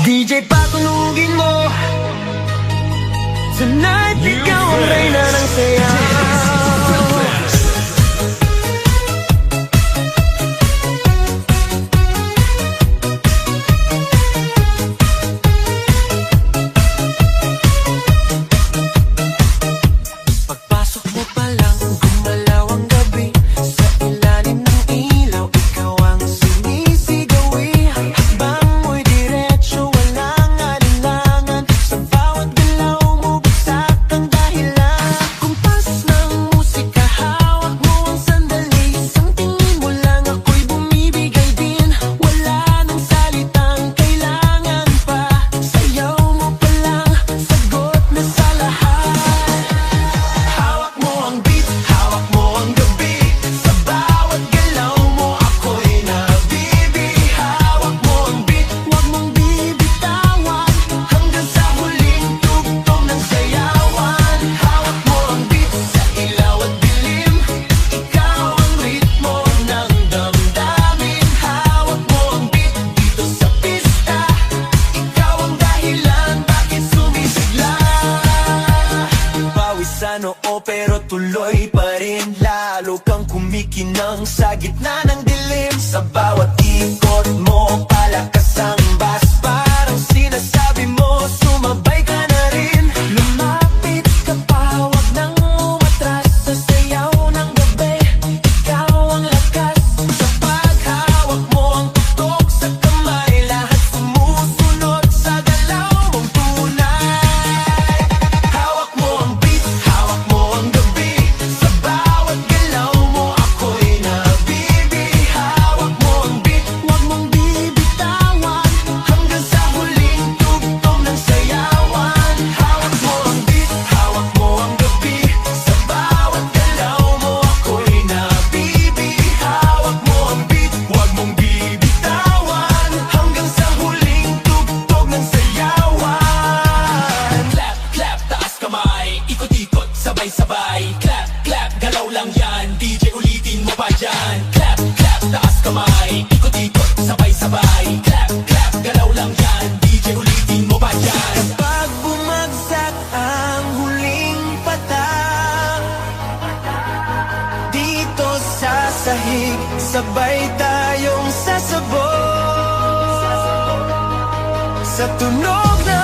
DJ patunugin mo. Tonight, ikaw ang reyna ng sayaw. Pagpasok mo pa lang, gumalaw ang gabi. Sa ilalim ng ilaw, ikaw ang sinisigawi. Hakbang mo'y diretso, walang alinlangan. Sa bawat galaw mo, bagsak ang dahilan. Kumpas ng musika, hawak mo ang sandali. Isang tingin mo lang, ako'y bumibigay din. Wala nang salitang kailangan pa. Sayaw mo pa lang, sagot na sa lahat. Hawak mo ang beat, hawak mo ang gabi. Sa bawat galaw mo, ako'y nabibi. Hawak mo ang beat, huwag mong bibitawan. Hanggang sa huling tugtog ng sayawan. Hawak mo ang beat, sa ilaw at dilim. Ikaw ang ritmo ng damdamin. Hawak mo ang beat, dito sa pista. Ikaw ang dahilan, bakit sumisigla. Pawis sa noo pero tuloy pa rin. Lalo kang kumikinang sa gitna ng dilim. Sa bawat ikot mo, palakas ang bass. Parang sinasabi mo, sumabay ka na rin. Lumapit ka pa, huwag nang umatras. Sa sayaw ng gabi, ikaw ang lakas. Sa paghawak mo ang tutok sa kamay, lahat sumusunod sa galaw mong tunay. Hawak mo ang beat, hawak mo ang gabi. Sa bawat galaw mo, ako'y nabibi. Hawak mo ang beat, huwag mong bibitawan. Hanggang sa huling tugtog ng sayawan. Hawak mo ang beat, hawak mo ang gabi. Sa bawat galaw mo, ako'y nabibi. Hawak mo ang beat, huwag mong bibitawan. Hanggang sa huling tugtog ng sayawan. Clap, clap, taas kamay. Ikot-ikot, sabay-sabay. Clap, clap, galaw lang yan. DJ ulitin mo pa dyan. Clap, clap, taas kamay. Ikot-ikot, sabay-sabay. Clap, clap, galaw lang yan. DJ ulitin mo pa dyan. Pag bumagsak ang huling patak, dito sa sahig, sabay tayong sasabog. Sa tunog ng